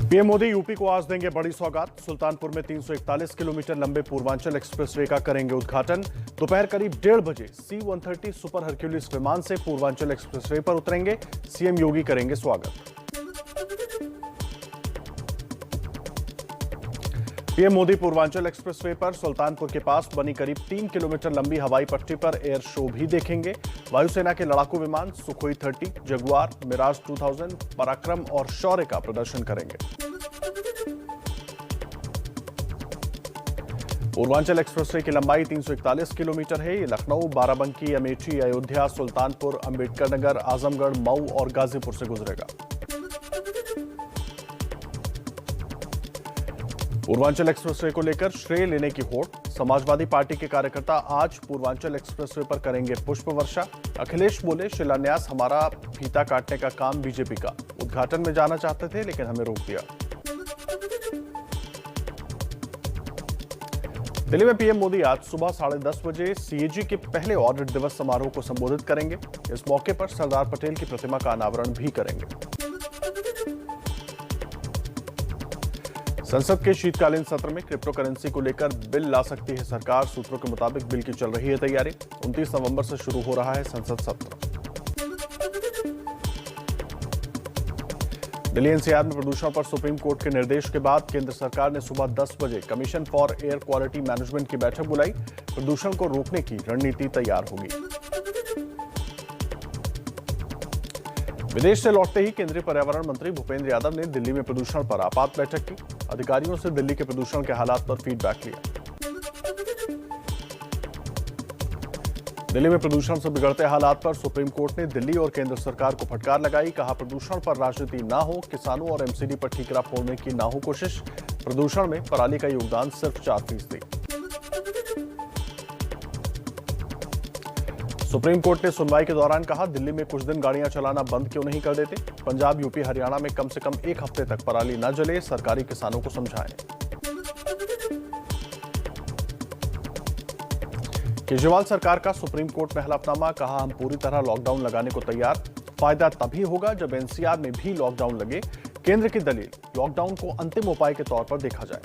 PM Modi UP को आज देंगे बड़ी सौगात। सुल्तानपुर में 341 किलोमीटर लंबे पूर्वांचल एक्सप्रेसवे का करेंगे उद्घाटन। दोपहर करीब 1:30 बजे C-130 सुपर हरक्यूलिस विमान से पूर्वांचल एक्सप्रेसवे पर उतरेंगे। सीएम योगी करेंगे स्वागत। पीएम मोदी पूर्वांचल एक्सप्रेसवे पर सुल्तानपुर के पास बनी करीब 3 किलोमीटर लंबी हवाई पट्टी पर एयर शो भी देखेंगे। वायुसेना के लड़ाकू विमान सुखोई 30, जगुआर, मिराज 2000, पराक्रम और शौर्य का प्रदर्शन करेंगे। पूर्वांचल एक्सप्रेसवे की लंबाई 341 किलोमीटर है। ये लखनऊ, बाराबंकी, अमेठी, अयोध्या, सुल्तानपुर, अंबेडकर नगर, आजमगढ़, मऊ और गाजीपुर से गुजरेगा। पूर्वांचल एक्सप्रेसवे को लेकर श्रेय लेने की होड़। समाजवादी पार्टी के कार्यकर्ता आज पूर्वांचल एक्सप्रेसवे पर करेंगे पुष्प वर्षा। अखिलेश बोले, शिलान्यास हमारा, फीता काटने का काम बीजेपी का। उद्घाटन में जाना चाहते थे लेकिन हमें रोक दिया। दिल्ली में पीएम मोदी आज सुबह 10:30 बजे सीएजी के पहले ऑडिट दिवस समारोह को संबोधित करेंगे। इस मौके पर सरदार पटेल की प्रतिमा का अनावरण भी करेंगे। संसद के शीतकालीन सत्र में क्रिप्टो करेंसी को लेकर बिल ला सकती है सरकार। सूत्रों के मुताबिक बिल की चल रही है तैयारी। 29 नवंबर से शुरू हो रहा है संसद सत्र। दिल्ली एनसीआर में प्रदूषण पर सुप्रीम कोर्ट के निर्देश के बाद केंद्र सरकार ने सुबह 10 बजे commission for air quality management की बैठक बुलाई। प्रदूषण को रोकने की रणनीति तैयार होगी। विदेश से लौटते ही केंद्रीय पर्यावरण मंत्री भूपेंद्र यादव ने दिल्ली में प्रदूषण पर आपात बैठक की। अधिकारियों से दिल्ली के प्रदूषण के हालात पर फीडबैक लिया। दिल्ली में प्रदूषण से बिगड़ते हालात पर सुप्रीम कोर्ट ने दिल्ली और केंद्र सरकार को फटकार लगाई। कहा, प्रदूषण पर राजनीति ना हो, किसानों और एमसीडी पर ठीकरा फोड़ने की ना हो कोशिश। प्रदूषण में पराली का योगदान सिर्फ 4%। सुप्रीम कोर्ट ने सुनवाई के दौरान कहा, दिल्ली में कुछ दिन गाड़ियां चलाना बंद क्यों नहीं कर देते। पंजाब, यूपी, हरियाणा में कम से कम 1 हफ्ते तक पराली न जले। सरकारी किसानों को समझाएं। केजरीवाल सरकार का सुप्रीम कोर्ट में हलफनामा। कहा, हम पूरी तरह लॉकडाउन लगाने को तैयार। फायदा तभी होगा जब एनसीआर में भी लॉकडाउन लगे। केंद्र की दलील, लॉकडाउन को अंतिम उपाय के तौर पर देखा जाए।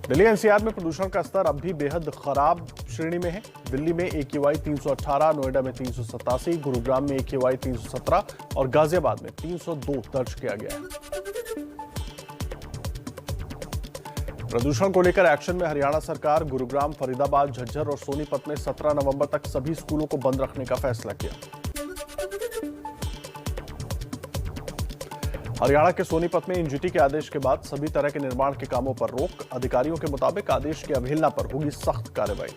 दिल्ली एनसीआर में प्रदूषण का स्तर अब भी बेहद खराब श्रेणी में है। दिल्ली में AQI 318, नोएडा में 387, गुरुग्राम में AQI 317 और गाजियाबाद में 302 दर्ज किया गया है। प्रदूषण को लेकर एक्शन में हरियाणा सरकार। गुरुग्राम, फरीदाबाद, झज्जर और सोनीपत में 17 नवंबर तक सभी स्कूलों को बंद रखने का फैसला किया। हरियाणा के सोनीपत में एनजीटी के आदेश के बाद सभी तरह के निर्माण के कामों पर रोक। अधिकारियों के मुताबिक आदेश की अवहेलना पर होगी सख्त कार्रवाई।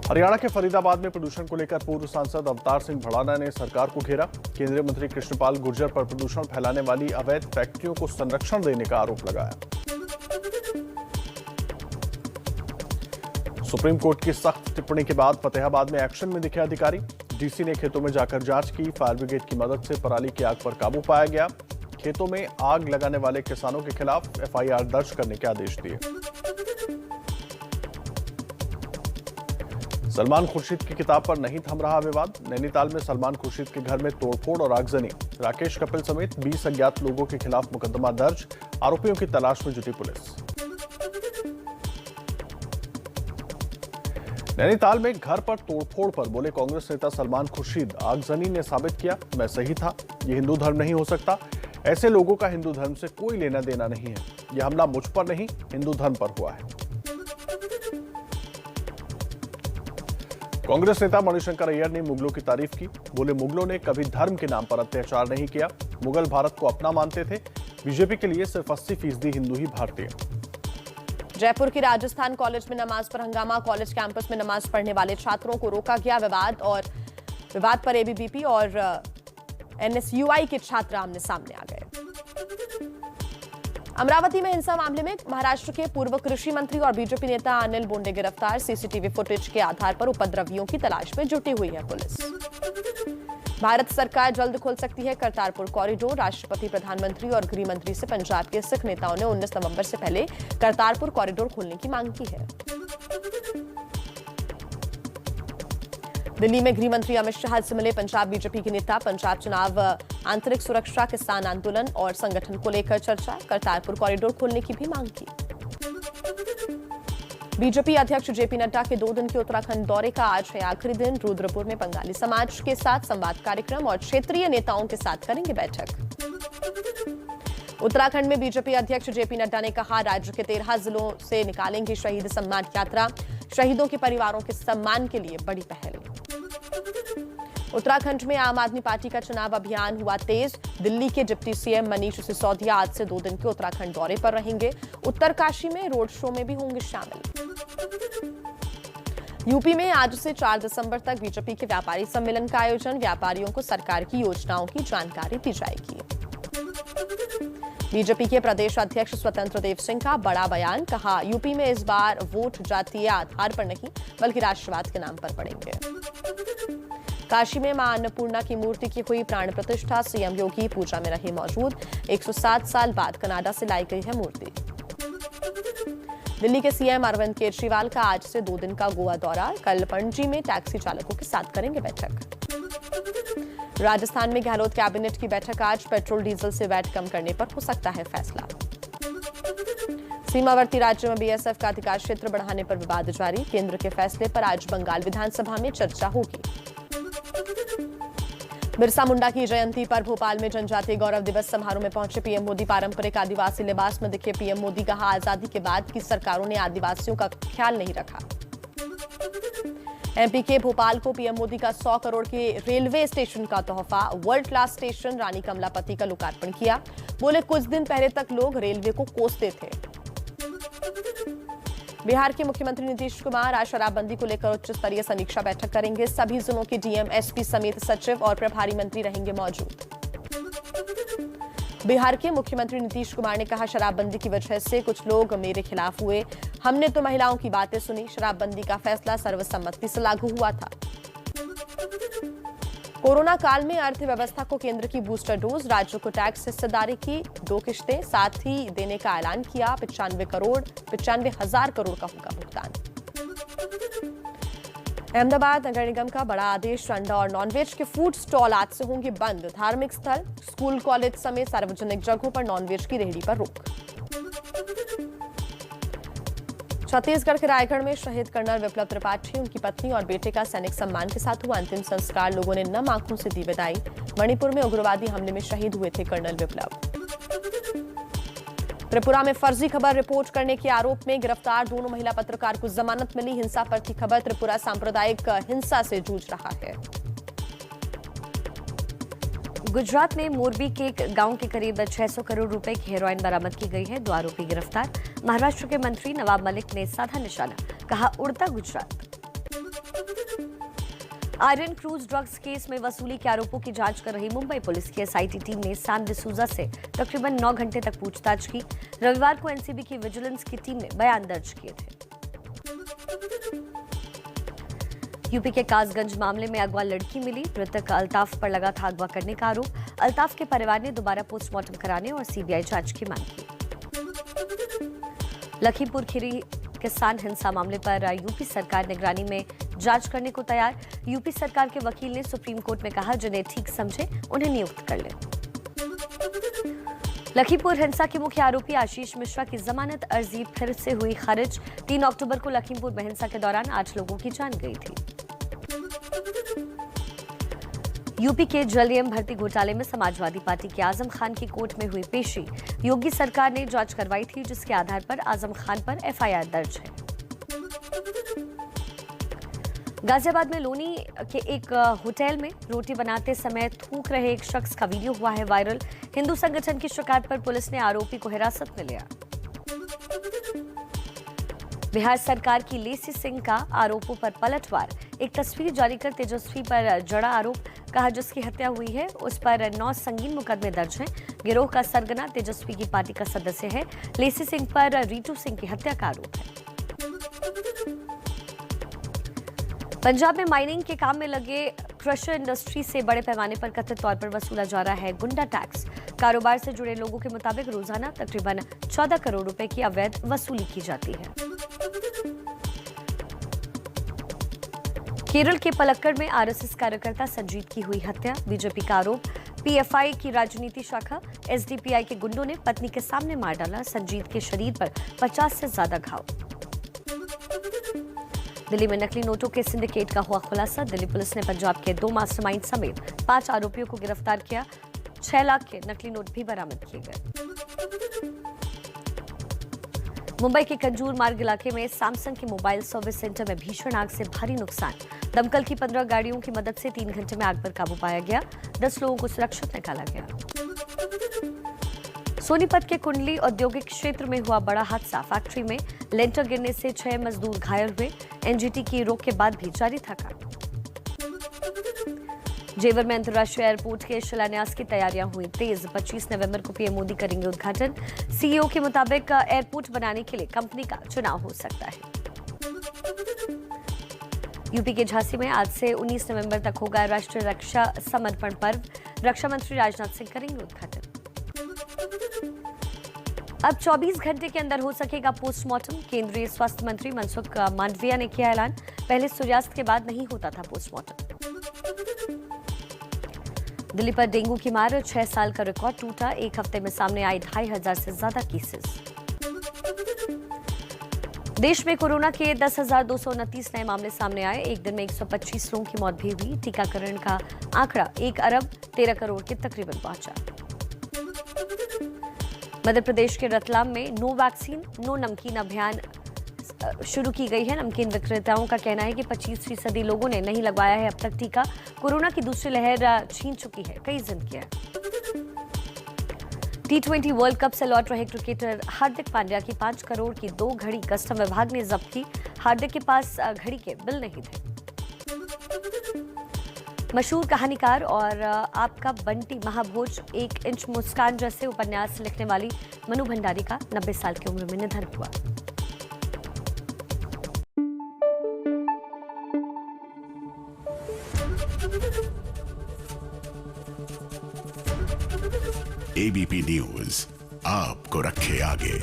हरियाणा के फरीदाबाद में प्रदूषण को लेकर पूर्व सांसद अवतार सिंह भड़ाना ने सरकार को घेरा। केंद्रीय मंत्री कृष्णपाल गुर्जर पर प्रदूषण फैलाने वाली अवैध फैक्ट्रियों को संरक्षण देने का आरोप लगाया। सुप्रीम कोर्ट की सख्त टिप्पणी के बाद फतेहाबाद में एक्शन में दिखे अधिकारी। डीसी ने खेतों में जाकर जांच की। फायर ब्रिगेड की मदद से पराली की आग पर काबू पाया गया। खेतों में आग लगाने वाले किसानों के खिलाफ FIR दर्ज करने के आदेश दिए। सलमान खुर्शीद की किताब पर नहीं थम रहा विवाद। नैनीताल में सलमान खुर्शीद के घर में तोड़फोड़ और आगजनी। राकेश कपिल समेत 20 अज्ञात लोगों के खिलाफ मुकदमा दर्ज। आरोपियों की तलाश में जुटी पुलिस। नैनीताल में घर पर तोड़फोड़ पर बोले कांग्रेस नेता सलमान खुर्शीद, आगजनी ने साबित किया मैं सही था। ये हिंदू धर्म नहीं हो सकता। ऐसे लोगों का हिंदू धर्म से कोई लेना देना नहीं है। यह हमला मुझ पर नहीं, हिंदू धर्म पर हुआ है। कांग्रेस नेता मणिशंकर अय्यर ने मुगलों की तारीफ की। बोले, मुगलों ने कभी धर्म के नाम पर अत्याचार नहीं किया। मुगल भारत को अपना मानते थे। बीजेपी के लिए सिर्फ 80% हिंदू ही भारतीय। जयपुर के राजस्थान कॉलेज में नमाज पर हंगामा। कॉलेज कैंपस में नमाज पढ़ने वाले छात्रों को रोका गया। विवाद पर ABVP और NSUI के छात्र आमने सामने आ गए। अमरावती में हिंसा मामले में महाराष्ट्र के पूर्व कृषि मंत्री और बीजेपी नेता अनिल बोंडे गिरफ्तार। सीसीटीवी फुटेज के आधार पर उपद्रवियों की तलाश में जुटी हुई है पुलिस। भारत सरकार जल्द खोल सकती है करतारपुर कॉरिडोर। राष्ट्रपति, प्रधानमंत्री और गृह मंत्री से पंजाब के सिख नेताओं ने 19 नवंबर से पहले करतारपुर कॉरिडोर खोलने की मांग की है। दिल्ली में गृह मंत्री अमित शाह से मिले पंजाब बीजेपी के नेता। पंजाब चुनाव, आंतरिक सुरक्षा, किसान आंदोलन और संगठन को लेकर चर्चा। करतारपुर कॉरिडोर खोलने की भी मांग की। बीजेपी अध्यक्ष जेपी नड्डा के 2 दिन के उत्तराखंड दौरे का आज है आखिरी दिन। रुद्रपुर में बंगाली समाज के साथ संवाद कार्यक्रम और क्षेत्रीय नेताओं के साथ करेंगे बैठक। उत्तराखंड में बीजेपी अध्यक्ष जेपी नड्डा ने कहा, राज्य के 13 जिलों से निकालेंगे शहीद सम्मान यात्रा। शहीदों के परिवारों के सम्मान के लिए बड़ी पहल। उत्तराखंड में आम आदमी पार्टी का चुनाव अभियान हुआ तेज। दिल्ली के डिप्टी सीएम मनीष सिसोदिया आज से 2 दिन के उत्तराखंड दौरे पर रहेंगे। उत्तरकाशी में रोड शो में भी होंगे शामिल। यूपी में आज से 4 दिसंबर तक बीजेपी के व्यापारी सम्मेलन का आयोजन। व्यापारियों को सरकार की योजनाओं की जानकारी दी जाएगी। बीजेपी के प्रदेश अध्यक्ष स्वतंत्र देव सिंह का बड़ा बयान। कहा, यूपी में इस बार वोट जातीय आधार पर नहीं बल्कि राष्ट्रवाद के नाम पर पड़ेंगे। काशी में मां अन्नपूर्णा की मूर्ति की हुई प्राण प्रतिष्ठा। सीएम योगी पूजा में रहे मौजूद। 107 साल बाद कनाडा से लाई गई है मूर्ति। दिल्ली के सीएम अरविंद केजरीवाल का आज से 2 दिन का गोवा दौरा। कल पणजी में टैक्सी चालकों के साथ करेंगे बैठक। राजस्थान में गहलोत कैबिनेट की बैठक आज। पेट्रोल डीजल से वैट कम करने पर हो सकता है फैसला। सीमावर्ती राज्यों में बीएसएफ का अधिकार क्षेत्र बढ़ाने पर विवाद जारी। केंद्र के फैसले पर आज बंगाल विधानसभा में चर्चा होगी। बिरसा मुंडा की जयंती पर भोपाल में जनजातीय गौरव दिवस समारोह में पहुंचे पीएम मोदी। पारंपरिक आदिवासी लिबास में दिखे पीएम मोदी। कहा, आजादी के बाद की सरकारों ने आदिवासियों का ख्याल नहीं रखा। एमपी के भोपाल को पीएम मोदी का 100 करोड़ के रेलवे स्टेशन का तोहफा। वर्ल्ड क्लास स्टेशन रानी कमलापति का लोकार्पण किया। बोले, कुछ दिन पहले तक लोग रेलवे को कोसते थे। बिहार के मुख्यमंत्री नीतीश कुमार आज शराबबंदी को लेकर उच्च स्तरीय समीक्षा बैठक करेंगे। सभी जिलों के डीएम, एसपी समेत सचिव और प्रभारी मंत्री रहेंगे मौजूद। बिहार के मुख्यमंत्री नीतीश कुमार ने कहा, शराबबंदी की वजह से कुछ लोग मेरे खिलाफ हुए। हमने तो महिलाओं की बातें सुनी। शराबबंदी का फैसला सर्वसम्मति से लागू हुआ था। कोरोना काल में अर्थव्यवस्था को केंद्र की बूस्टर डोज। राज्यों को टैक्स हिस्सेदारी की 2 किश्तें साथ ही देने का ऐलान किया। 95,000 करोड़ का होगा भुगतान। अहमदाबाद नगर निगम का बड़ा आदेश। अंडा और नॉनवेज के फूड स्टॉल आज से होंगे बंद। धार्मिक स्थल, स्कूल, कॉलेज समेत सार्वजनिक जगहों पर नॉनवेज की रेहड़ी पर रोक। छत्तीसगढ़ के रायगढ़ में शहीद कर्नल विप्लव त्रिपाठी, उनकी पत्नी और बेटे का सैनिक सम्मान के साथ हुआ अंतिम संस्कार। लोगों ने नम आंखों से दी विदाई। मणिपुर में उग्रवादी हमले में शहीद हुए थे कर्नल विप्लव। त्रिपुरा में फर्जी खबर रिपोर्ट करने के आरोप में गिरफ्तार 2 महिला पत्रकार को जमानत मिली। हिंसा पर थी खबर। त्रिपुरा सांप्रदायिक हिंसा से जूझ रहा है। गुजरात में मोरबी के एक गांव के करीब 600 करोड़ रुपए की हेरोइन बरामद की गई है। 2 आरोपी गिरफ्तार। महाराष्ट्र के मंत्री नवाब मलिक ने साधा निशाना। कहा, उड़ता Gujarat. Iron cruise drugs case में वसूली के आरोपों की जांच कर रही मुंबई पुलिस की एसआईटी टीम ने सैम डिसूजा से तकरीबन 9 घंटे तक पूछताछ की। रविवार को एनसीबी की विजिलेंस की टीम ने बयान दर्ज किए थे। यूपी के कासगंज मामले में अगवा लड़की मिली। मृतक अल्ताफ पर लगा था अगवा करने का आरोप। अल्ताफ के परिवार ने दोबारा पोस्टमार्टम कराने और सीबीआई जांच की मांग की। लखीमपुर खीरी किसान हिंसा मामले पर यूपी सरकार निगरानी में जांच करने को तैयार। यूपी सरकार के वकील ने सुप्रीम कोर्ट में कहा, जिन्हें ठीक समझे उन्हें नियुक्त कर ले। लखीमपुर हिंसा के मुख्य आरोपी आशीष मिश्रा की जमानत अर्जी फिर से हुई खारिज। 3 अक्टूबर को लखीमपुर में हिंसा के दौरान 8 लोगों की जान गई थी। यूपी के जलयम भर्ती घोटाले में समाजवादी पार्टी के आजम खान की कोर्ट में हुई पेशी। योगी सरकार ने जांच करवाई थी, जिसके आधार पर आजम खान पर एफआईआर दर्ज है। गाजियाबाद में लोनी के एक होटल में रोटी बनाते समय थूक रहे एक शख्स का वीडियो हुआ है वायरल। हिंदू संगठन की शिकायत पर पुलिस ने आरोपी को हिरासत में लिया। बिहार सरकार की लेसी सिंह का आरोपों पर पलटवार। एक तस्वीर जारी कर तेजस्वी पर जड़ा आरोप। कहा, जिसकी हत्या हुई है उस पर 9 संगीन मुकदमे दर्ज हैं। गिरोह का सरगना तेजस्वी की पार्टी का सदस्य है। लेसी सिंह पर रीटू सिंह की हत्या का आरोप है। पंजाब में माइनिंग के काम में लगे क्रशर इंडस्ट्री से बड़े पैमाने पर कथित तौर पर वसूला जा रहा है गुंडा टैक्स। कारोबार से जुड़े लोगों के मुताबिक रोजाना तकरीबन 14 करोड़ रुपए की अवैध वसूली की जाती है। केरल के पलक्कड़ में आरएसएस कार्यकर्ता संजीत की हुई हत्या, बीजेपी का आरोप। पीएफआई की राजनीति शाखा एसडीपीआई के गुंडों ने पत्नी के सामने मार डाला, संजीत के शरीर पर 50 से ज्यादा घाव। दिल्ली में नकली नोटों के सिंडिकेट का हुआ खुलासा, दिल्ली पुलिस ने पंजाब के 2 मास्टरमाइंड समेत 5 आरोपियों को गिरफ्तार किया, 6 लाख के नकली नोट भी बरामद किए गए। मुंबई के कंजूर मार्ग इलाके में सैमसंग के मोबाइल सर्विस सेंटर में भीषण आग से भारी नुकसान, दमकल की 15 गाड़ियों की मदद से 3 घंटे में आग पर काबू पाया गया, 10 लोगों को सुरक्षित निकाला गया। सोनीपत के कुंडली औद्योगिक क्षेत्र में हुआ बड़ा हादसा, फैक्ट्री में लेंटर गिरने से 6 मजदूर घायल हुए, एनजीटी की रोक के बाद भी जारी था काम। जेवर में अंतर्राष्ट्रीय एयरपोर्ट के शिलान्यास की तैयारियां हुई तेज, 25 नवंबर को पीएम मोदी करेंगे उद्घाटन। सीईओ के मुताबिक एयरपोर्ट बनाने के लिए कंपनी का चुनाव हो सकता है। यूपी के झांसी में आज से 19 नवंबर तक होगा राष्ट्रीय रक्षा समर्पण पर्व, रक्षा मंत्री राजनाथ सिंह करेंगे उद्घाटन। अब 24 घंटे के अंदर हो सकेगा पोस्टमार्टम, केंद्रीय स्वास्थ्य मंत्री मनसुख मांडविया ने किया ऐलान, पहले सूर्यास्त के बाद नहीं होता था पोस्टमार्टम। दिल्ली पर डेंगू की मार, 6 साल का रिकॉर्ड टूटा, एक हफ्ते में सामने आई 2500 से ज्यादा केसेस। देश में कोरोना के 10,229 नए मामले सामने आए, एक दिन में 125 लोगों की मौत भी हुई, टीकाकरण का आंकड़ा 1 अरब 13 करोड़ के तकरीबन पहुंचा। मध्य प्रदेश के रतलाम में नो वैक्सीन नो नमकीन अभियान शुरू की गई है। नमकीन विक्रेताओं का कहना है कि 25% लोगों ने नहीं लगवाया है अब तक टीका, कोरोना की दूसरी लहर छीन चुकी है कई जिंदगियां। T20 वर्ल्ड कप से लौट रहे क्रिकेटर हार्दिक पांड्या की 5 करोड़ की 2 घड़ी कस्टम विभाग ने जब्त की, हार्दिक के पास घड़ी के बिल नहीं थे। मशहूर कहानीकार और आपका बंटी महाभोज 1 इंच मुस्कान जैसे उपन्यास लिखने वाली मनु भंडारी का 90 साल की उम्र में निधन हुआ। एबीपी न्यूज आपको रखे आगे।